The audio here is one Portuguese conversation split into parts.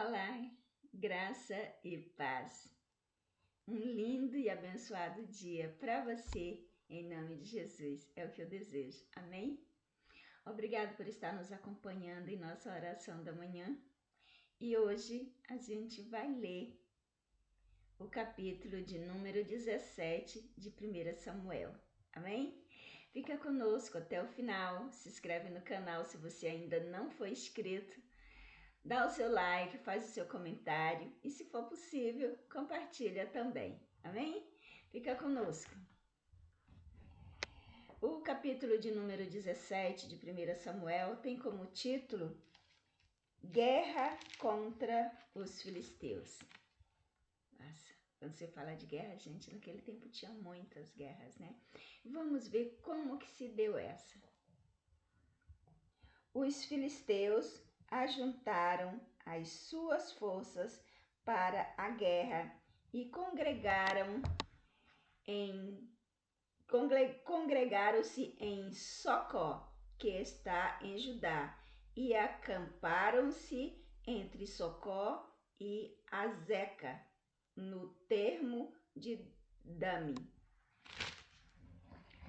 Olá, graça e paz. Um lindo e abençoado dia para você, em nome de Jesus. É o que eu desejo. Amém? Obrigado por estar nos acompanhando em nossa oração da manhã. E hoje a gente vai ler o capítulo de número 17 de 1 Samuel. Amém? Fica conosco até o final. Se inscreve no canal se você ainda não foi inscrito. Dá o seu like, faz o seu comentário e, se for possível, compartilha também. Amém? Fica conosco. O capítulo de número 17 de 1 Samuel tem como título Guerra contra os Filisteus. Nossa, quando você fala de guerra, gente, naquele tempo tinha muitas guerras, né? Vamos ver como que se deu essa. Os filisteus ajuntaram as suas forças para a guerra e congregaram-se em Socó, que está em Judá, e acamparam-se entre Socó e Azeca, no termo de Dami.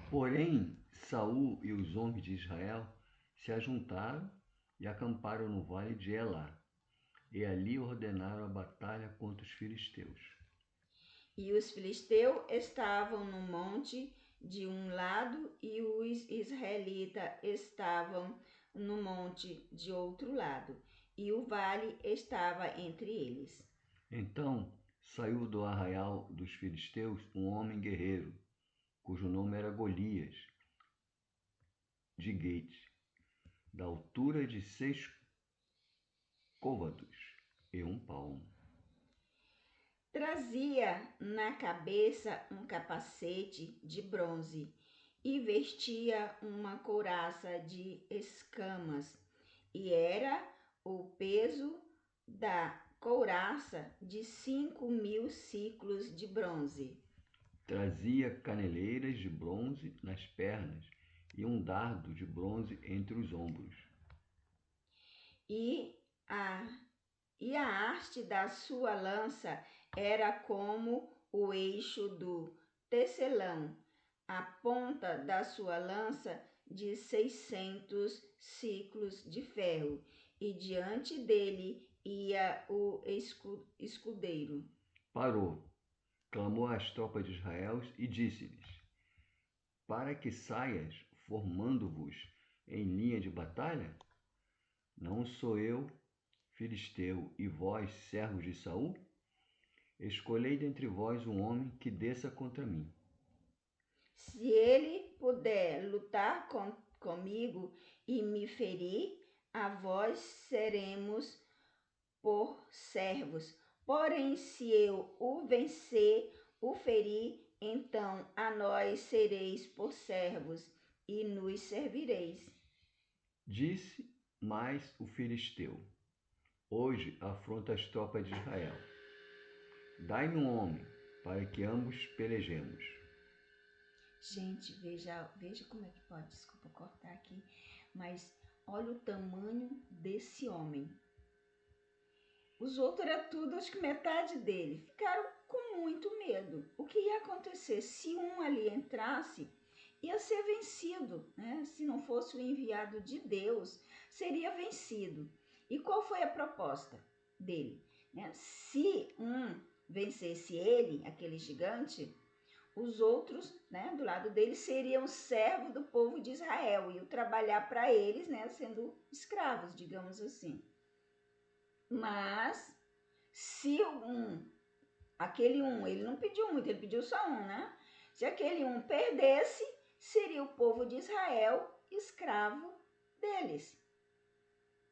Porém, Saul e os homens de Israel se ajuntaram e acamparam no vale de Elá, e ali ordenaram a batalha contra os filisteus. E os filisteus estavam no monte de um lado e os israelitas estavam no monte de outro lado, e o vale estava entre eles. Então saiu do arraial dos filisteus um homem guerreiro, cujo nome era Golias, de Gate, da altura de 6 côvados e 1 palmo. Trazia na cabeça um capacete de bronze e vestia uma couraça de escamas, e era o peso da couraça de 5.000 ciclos de bronze. Trazia caneleiras de bronze nas pernas e um dardo de bronze entre os ombros. E a haste da sua lança era como o eixo do tecelão, a ponta da sua lança de 600 ciclos de ferro, e diante dele ia o escudeiro. Parou, clamou às tropas de Israel e disse-lhes: para que saias, formando-vos em linha de batalha? Não sou eu, filisteu, e vós, servos de Saul? Escolhei dentre vós um homem que desça contra mim. Se ele puder lutar comigo e me ferir, a vós seremos por servos. Porém, se eu o vencer, o ferir, então a nós sereis por servos e nos servireis. Disse mais o filisteu: hoje afronta as tropas de Israel. Dai-me um homem, para que ambos pelejemos. Gente, veja como é que pode, desculpa cortar aqui, mas olha o tamanho desse homem. Os outros era tudo, acho que metade dele. Ficaram com muito medo. O que ia acontecer? Se um ali entrasse, ia ser vencido, né? Se não fosse o enviado de Deus, seria vencido. E qual foi a proposta dele? Se um vencesse ele, aquele gigante, os outros, né, do lado dele, seriam servos do povo de Israel, iam trabalhar para eles, né, sendo escravos, digamos assim. Mas se aquele ele não pediu muito, ele pediu só um, né? Se aquele perdesse, seria o povo de Israel escravo deles.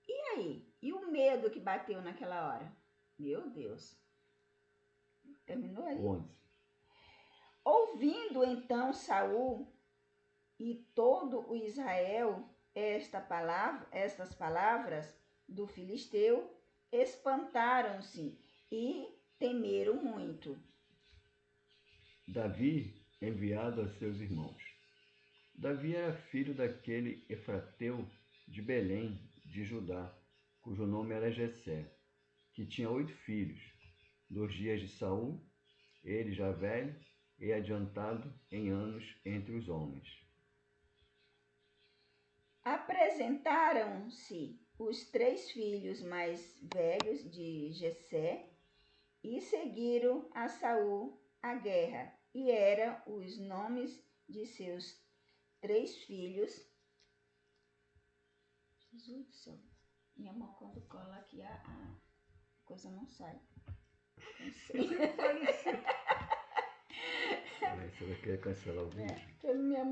E aí? E o medo que bateu naquela hora? Meu Deus. Terminou aí? 11. Ouvindo então Saul e todo o Israel estas palavras do filisteu, espantaram-se e temeram muito. Davi, enviado a seus irmãos. Davi era filho daquele efrateu de Belém, de Judá, cujo nome era Jessé, que tinha 8 filhos, dos dias de Saul, ele já velho e adiantado em anos entre os homens. Apresentaram-se os 3 filhos mais velhos de Jessé e seguiram a Saul à guerra, e eram os nomes de seus 3 filhos. Jesus do céu, minha mão quando cola aqui a coisa não sai. Você vai querer cancelar o vídeo? Minha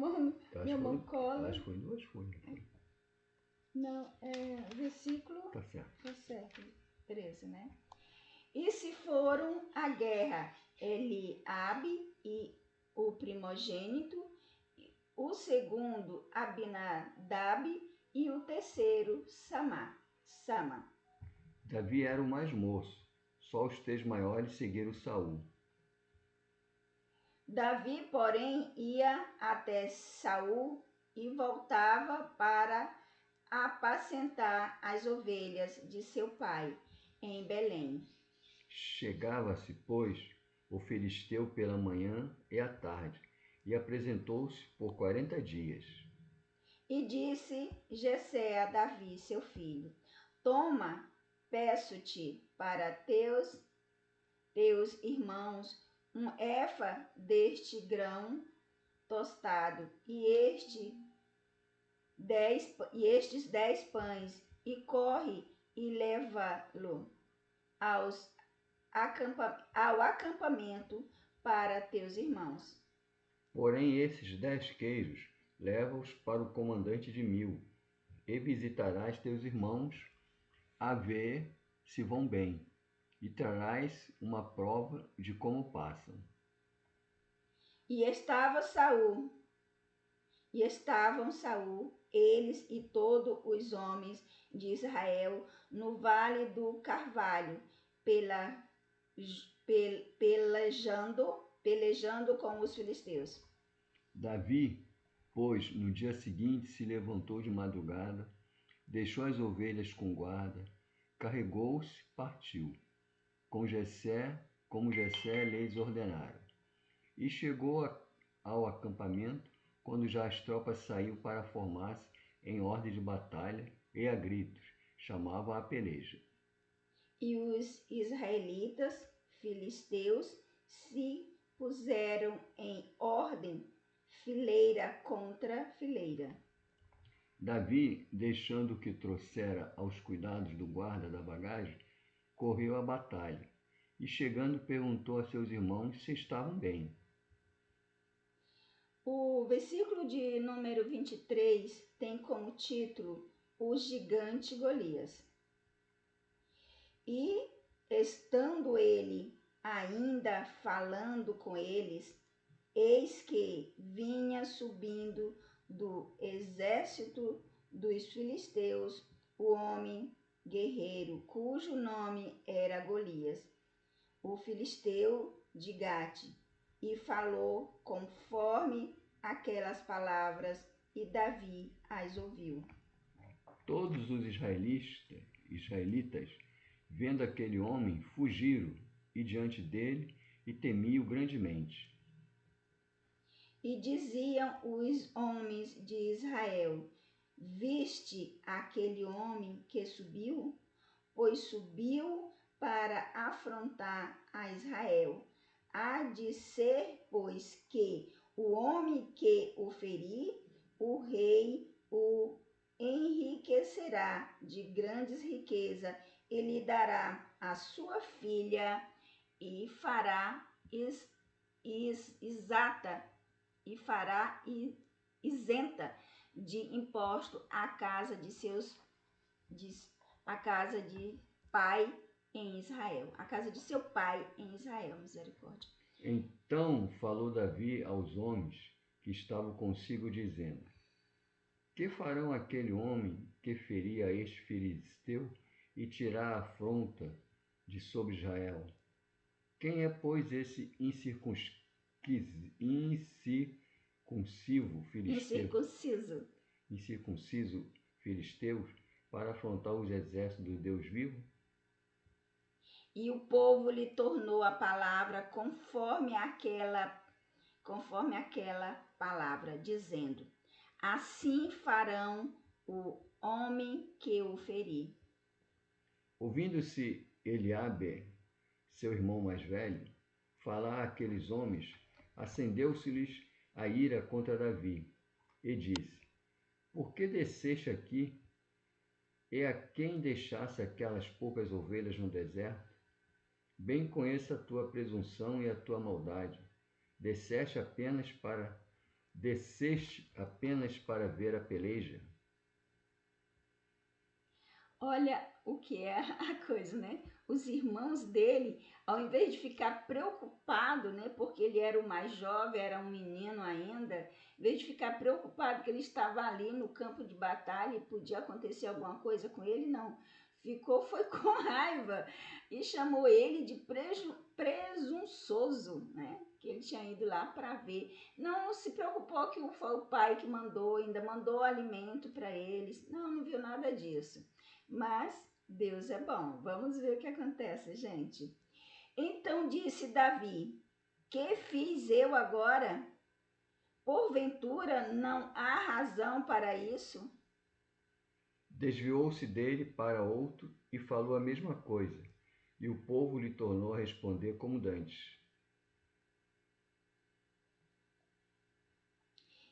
mão cola. Acho que foi 2 folhas. Não, versículo. Tá certo. Tá certo. 13, né? E se foram à guerra Eliabe e o primogênito, o segundo Abinadab e o terceiro Sama. Davi era o mais moço, só os 3 maiores seguiram Saul. Davi, porém, ia até Saul e voltava para apacentar as ovelhas de seu pai em Belém. Chegava-se, pois, o filisteu pela manhã e à tarde, e apresentou-se por 40 dias. E disse Jessé a Davi, seu filho: Toma, peço-te, para teus irmãos um efa deste grão tostado e estes 10 pães, e corre e leva-lo ao acampamento para teus irmãos. Porém, esses 10 queijos leva-os para o comandante de 1000, e visitarás teus irmãos a ver se vão bem, e trarás uma prova de como passam. E estavam Saul, eles e todos os homens de Israel no vale do Carvalho, pelejando com os filisteus. Davi, pois, no dia seguinte se levantou de madrugada, deixou as ovelhas com guarda, carregou-se, partiu, como Jessé lhes ordenara. E chegou ao acampamento, quando já as tropas saíam para formar-se em ordem de batalha, e a gritos chamavam a peleja. E os israelitas, filisteus, se puseram em ordem, fileira contra fileira. Davi, deixando o que trouxera aos cuidados do guarda da bagagem, correu à batalha, e chegando perguntou a seus irmãos se estavam bem. O versículo de número 23 tem como título O Gigante Golias. E, estando ele ainda falando com eles, eis que vinha subindo do exército dos filisteus o homem guerreiro, cujo nome era Golias, o filisteu de Gate, e falou conforme aquelas palavras, e Davi as ouviu. Todos os israelitas, vendo aquele homem, fugiram e diante dele, e temiam grandemente. E diziam os homens de Israel: Viste aquele homem que subiu? Pois subiu para afrontar a Israel. Há de ser, pois, que o homem que o ferir, o rei o enriquecerá de grandes riquezas, e lhe dará a sua filha, e fará isenta de imposto a casa de pai em Israel, a casa de seu pai em Israel, misericórdia. Então falou Davi aos homens que estavam consigo, dizendo: Que farão aquele homem que ferir a este filisteu e tirar a afronta de sobre Israel? Quem é, pois, esse incircunciso filisteu para afrontar os exércitos do Deus vivo? E o povo lhe tornou a palavra conforme aquela palavra, dizendo: assim farão o homem que o ferir. Ouvindo-se Eliabe, seu irmão mais velho, falar àqueles homens, acendeu-se-lhes a ira contra Davi, e disse: por que desceste aqui, e a quem deixasse aquelas poucas ovelhas no deserto? Bem conheço a tua presunção e a tua maldade. Desceste apenas para ver a peleja? Olha o que é a coisa, né? Os irmãos dele, ao invés de ficar preocupado, né? Porque ele era o mais jovem, era um menino ainda, em vez de ficar preocupado que ele estava ali no campo de batalha e podia acontecer alguma coisa com ele, não. Foi com raiva e chamou ele de presunçoso, né? Que ele tinha ido lá para ver. Não se preocupou que foi o pai que mandou, ainda mandou alimento para eles. Não viu nada disso. Mas Deus é bom. Vamos ver o que acontece, gente. Então disse Davi: que fiz eu agora? Porventura não há razão para isso? Desviou-se dele para outro e falou a mesma coisa, e o povo lhe tornou a responder como dantes.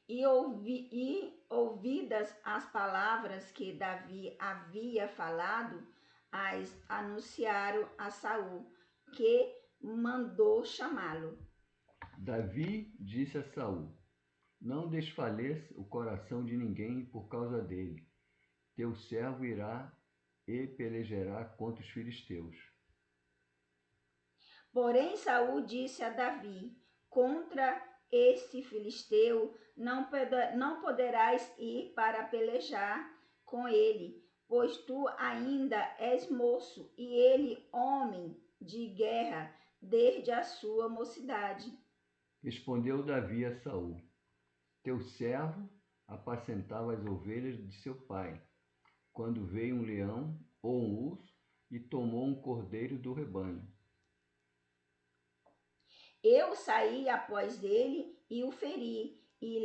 E ouvidas as palavras que Davi havia falado, as anunciaram a Saul, que mandou chamá-lo. Davi disse a Saul: não desfaleça o coração de ninguém por causa dele. Teu servo irá e pelejará contra os filisteus. Porém Saul disse a Davi: contra este filisteu não poderás ir para pelejar com ele, pois tu ainda és moço e ele homem de guerra desde a sua mocidade. Respondeu Davi a Saul: teu servo apacentava as ovelhas de seu pai, quando veio um leão ou um urso e tomou um cordeiro do rebanho. Eu saí após ele e o feri, e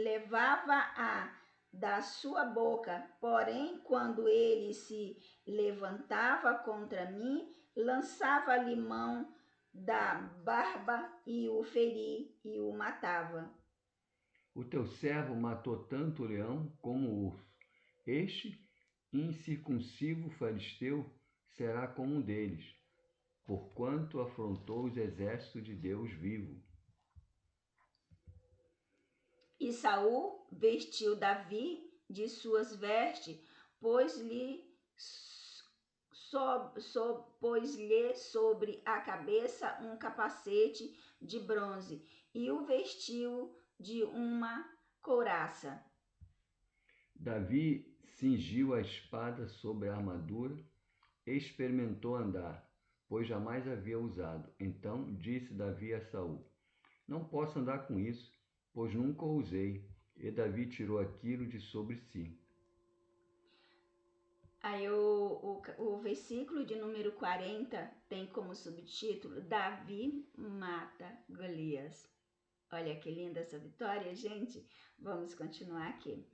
levava-a da sua boca. Porém, quando ele se levantava contra mim, lançava-lhe mão da barba e o feri e o matava. O teu servo matou tanto o leão como o urso. Este incircunciso filisteu será como um deles, porquanto afrontou os exércitos de Deus vivo. E Saul vestiu Davi de suas vestes, pôs-lhe sobre a cabeça um capacete de bronze e o vestiu de uma couraça. Davi cingiu a espada sobre a armadura e experimentou andar, pois jamais havia usado. Então disse Davi a Saul: não posso andar com isso, pois nunca o usei. E Davi tirou aquilo de sobre si. Aí o versículo de número 40 tem como subtítulo: Davi mata Golias. Olha que linda essa vitória, gente. Vamos continuar aqui.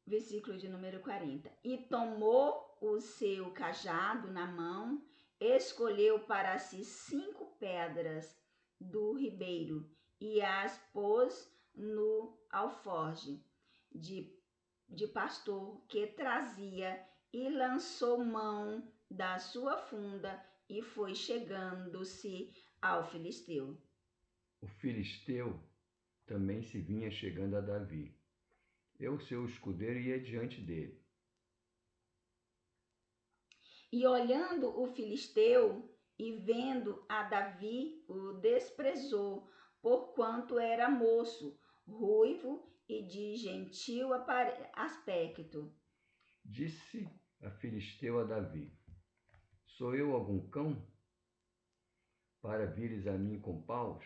Versículo de número 40. E tomou o seu cajado na mão, escolheu para si 5 pedras do ribeiro e as pôs no alforje de pastor que trazia e lançou mão da sua funda e foi chegando-se ao filisteu. O filisteu também se vinha chegando a Davi. E o seu escudeiro ia diante dele. E olhando o filisteu e vendo a Davi, o desprezou, porquanto era moço, ruivo e de gentil aspecto. Disse a filisteu a Davi: sou eu algum cão, para vires a mim com paus?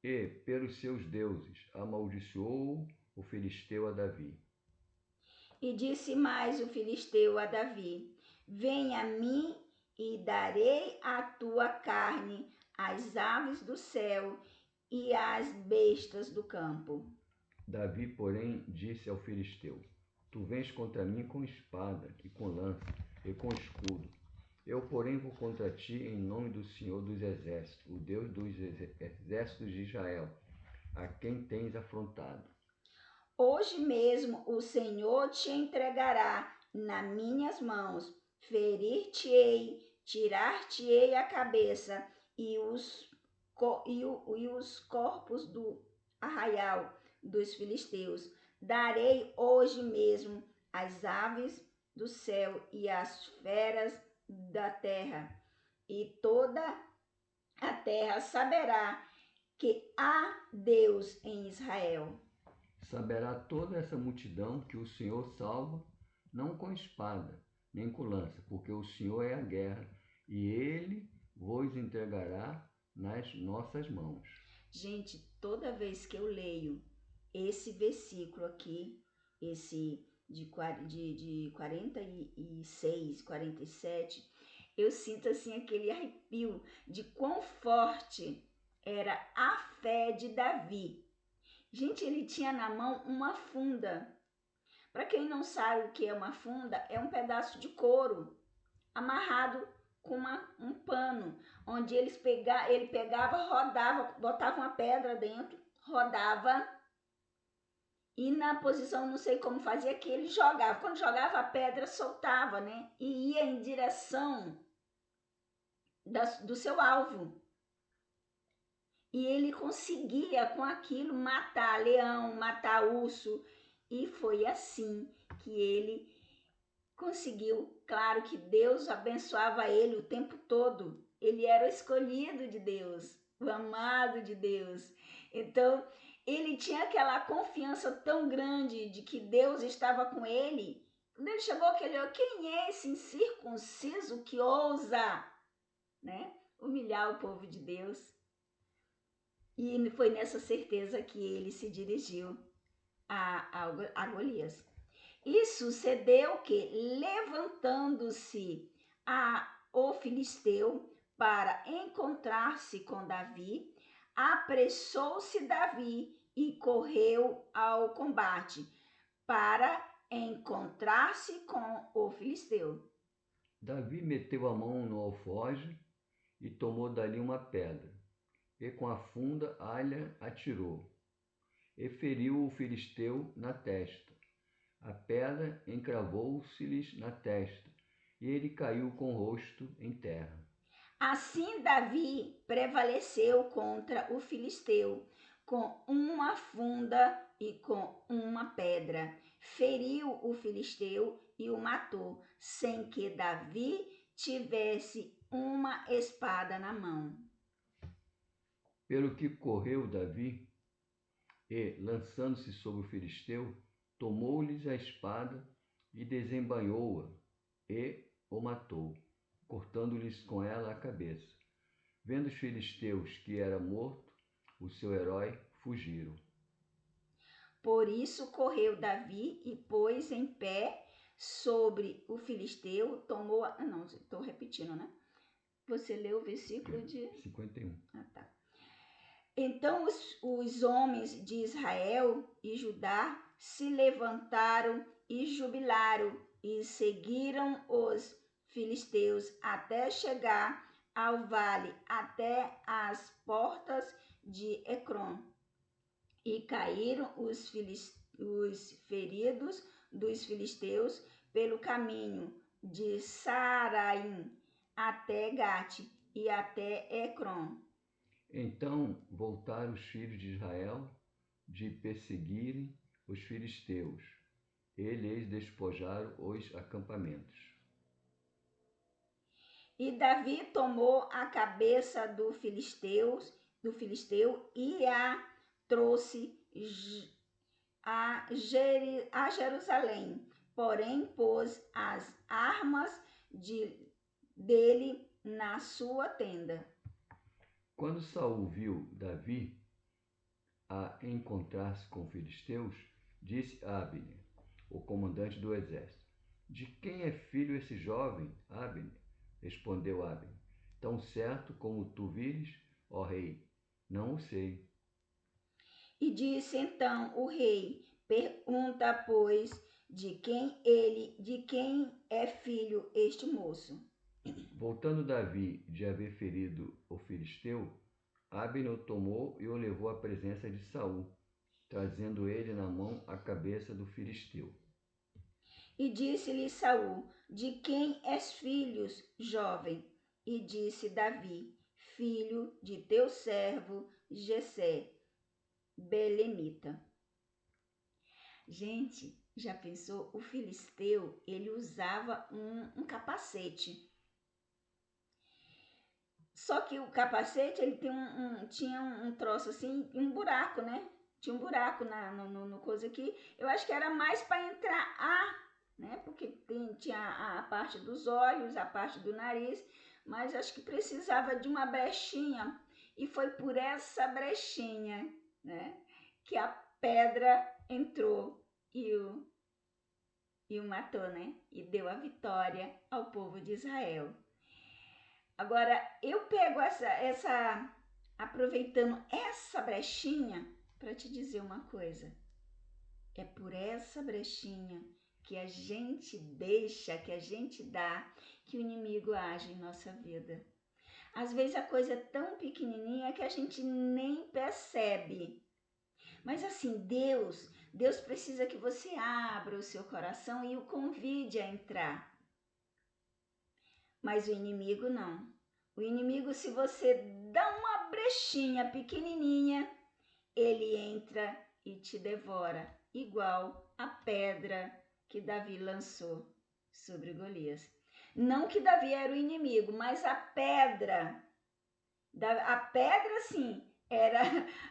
E, pelos seus deuses, amaldiçoou o filisteu a Davi. E disse mais o filisteu a Davi: vem a mim e darei a tua carne às aves do céu e às bestas do campo. Davi, porém, disse ao filisteu: Tu vens contra mim com espada, e com lança, e com escudo. Eu, porém, vou contra ti em nome do Senhor dos Exércitos, o Deus dos exércitos de Israel, a quem tens afrontado. Hoje mesmo o Senhor te entregará nas minhas mãos, ferir-te-ei, tirar-te-ei a cabeça e os corpos do arraial dos filisteus. Darei hoje mesmo as aves do céu e as feras da terra, e toda a terra saberá que há Deus em Israel. Saberá toda essa multidão que o Senhor salva, não com espada, nem com lança, porque o Senhor é a guerra, e ele vos entregará nas nossas mãos. Gente, toda vez que eu leio esse versículo aqui, esse de 46, 47, eu sinto assim aquele arrepio de quão forte era a fé de Davi. Gente, ele tinha na mão uma funda. Para quem não sabe o que é uma funda, é um pedaço de couro amarrado com um pano, onde ele pegava, rodava, botava uma pedra dentro, rodava, e na posição, não sei como fazia, que ele jogava. Quando jogava, a pedra soltava, né? E ia em direção do seu alvo. E ele conseguia, com aquilo, matar leão, matar urso. E foi assim que ele conseguiu. Claro que Deus abençoava ele o tempo todo. Ele era o escolhido de Deus, o amado de Deus. Então, ele tinha aquela confiança tão grande de que Deus estava com ele. Quando ele chegou, que ele olhou, quem é esse incircunciso que ousa, né, humilhar o povo de Deus? E foi nessa certeza que ele se dirigiu a Golias. E sucedeu que, levantando-se o filisteu para encontrar-se com Davi, apressou-se Davi e correu ao combate para encontrar-se com o filisteu. Davi meteu a mão no alforje e tomou dali uma pedra, e com a funda alha atirou, e feriu o filisteu na testa. A pedra encravou-se-lhes na testa, e ele caiu com o rosto em terra. Assim Davi prevaleceu contra o filisteu com uma funda e com uma pedra. Feriu o filisteu e o matou, sem que Davi tivesse uma espada na mão. Pelo que correu Davi, e, lançando-se sobre o filisteu, tomou-lhes a espada e desembainhou-a, e o matou, cortando-lhes com ela a cabeça. Vendo os filisteus que era morto, o seu herói, fugiram. Por isso correu Davi e pôs em pé sobre o filisteu, tomou... Não, estou repetindo, né? Você leu o versículo de... 51. Ah, tá. Então os homens de Israel e Judá se levantaram e jubilaram e seguiram os filisteus até chegar ao vale, até as portas de Ecrom. E caíram os feridos dos filisteus pelo caminho de Saaraim até Gate e até Ecrom. Então voltaram os filhos de Israel de perseguirem os filisteus. Eles despojaram os acampamentos. E Davi tomou a cabeça do filisteu e a trouxe a Jerusalém. Porém, pôs as armas dele na sua tenda. Quando Saul viu Davi a encontrar-se com filisteus, disse a Abner, o comandante do exército: De quem é filho esse jovem, Abner? respondeu Abner. Tão certo como tu vires, ó rei, não o sei. E disse então o rei: pergunta, pois, de quem é filho este moço. Voltando Davi de haver ferido o filisteu, Abner o tomou e o levou à presença de Saul, trazendo ele na mão a cabeça do filisteu. E disse-lhe Saul: de quem és filhos, jovem? E disse Davi: filho de teu servo Jessé, belemita. Gente, já pensou? O filisteu, ele usava um capacete. Só que o capacete, ele tinha um troço assim, um buraco, né? Tinha um buraco no coisa aqui. Eu acho que era mais para entrar ar, né? Porque tinha a parte dos olhos, a parte do nariz, mas acho que precisava de uma brechinha. E foi por essa brechinha, né, que a pedra entrou e o matou, né? E deu a vitória ao povo de Israel. Agora, eu pego aproveitando essa brechinha para te dizer uma coisa. É por essa brechinha que a gente deixa, que a gente dá, que o inimigo age em nossa vida. Às vezes a coisa é tão pequenininha que a gente nem percebe. Mas assim, Deus precisa que você abra o seu coração e o convide a entrar. Mas o inimigo não. O inimigo, se você dá uma brechinha pequenininha, ele entra e te devora, igual a pedra que Davi lançou sobre Golias. Não que Davi era o inimigo, mas a pedra sim,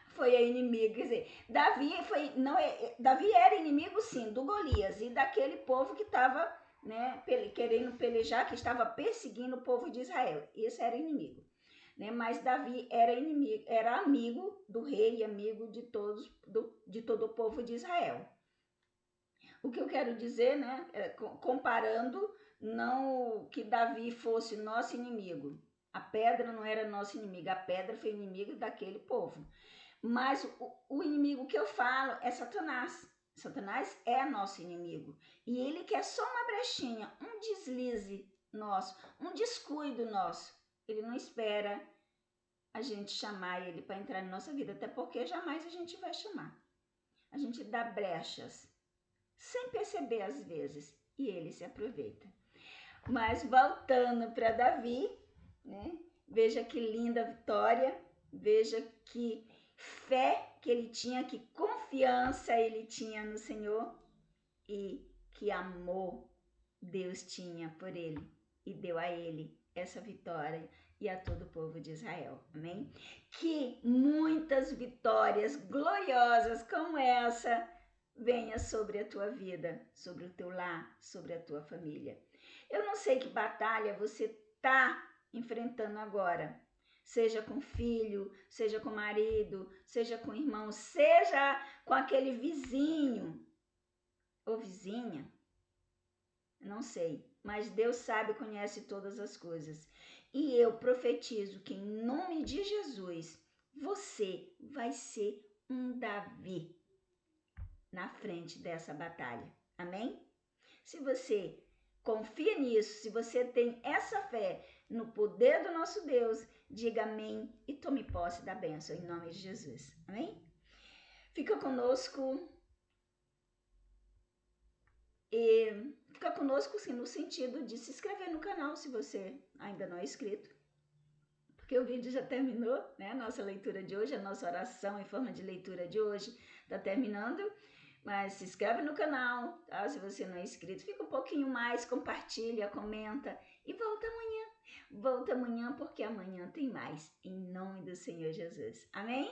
foi a inimiga. Quer dizer, Davi era inimigo sim do Golias e daquele povo que estava, né, querendo pelejar, que estava perseguindo o povo de Israel. Esse era o inimigo, né? Mas Davi era amigo do rei e amigo de todo o povo de Israel. O que eu quero dizer, né, comparando, não que Davi fosse nosso inimigo. A pedra não era nosso inimigo, a pedra foi inimigo daquele povo. Mas o inimigo que eu falo é Satanás. Satanás é nosso inimigo. E ele quer só uma brechinha, um deslize nosso, um descuido nosso. Ele não espera a gente chamar ele para entrar na nossa vida, até porque jamais a gente vai chamar. A gente dá brechas, sem perceber às vezes, e ele se aproveita. Mas voltando para Davi, né? Veja que linda vitória, veja que fé que ele tinha, que confiança ele tinha no Senhor e que amor Deus tinha por ele e deu a ele essa vitória e a todo o povo de Israel, amém? Que muitas vitórias gloriosas como essa venha sobre a tua vida, sobre o teu lar, sobre a tua família. Eu não sei que batalha você está enfrentando agora, seja com filho, seja com marido, seja com irmão, seja com aquele vizinho ou vizinha, não sei, mas Deus sabe e conhece todas as coisas. E eu profetizo que em nome de Jesus, você vai ser um Davi na frente dessa batalha. Amém? Se você confia nisso, se você tem essa fé no poder do nosso Deus, diga amém e tome posse da bênção em nome de Jesus. Amém? Fica conosco sim, no sentido de se inscrever no canal se você ainda não é inscrito. Porque o vídeo já terminou, né? A nossa leitura de hoje, a nossa oração em forma de leitura de hoje está terminando. Mas se inscreve no canal, tá? Se você não é inscrito, fica um pouquinho mais, compartilha, comenta e volta amanhã. Volta amanhã porque amanhã tem mais, em nome do Senhor Jesus. Amém?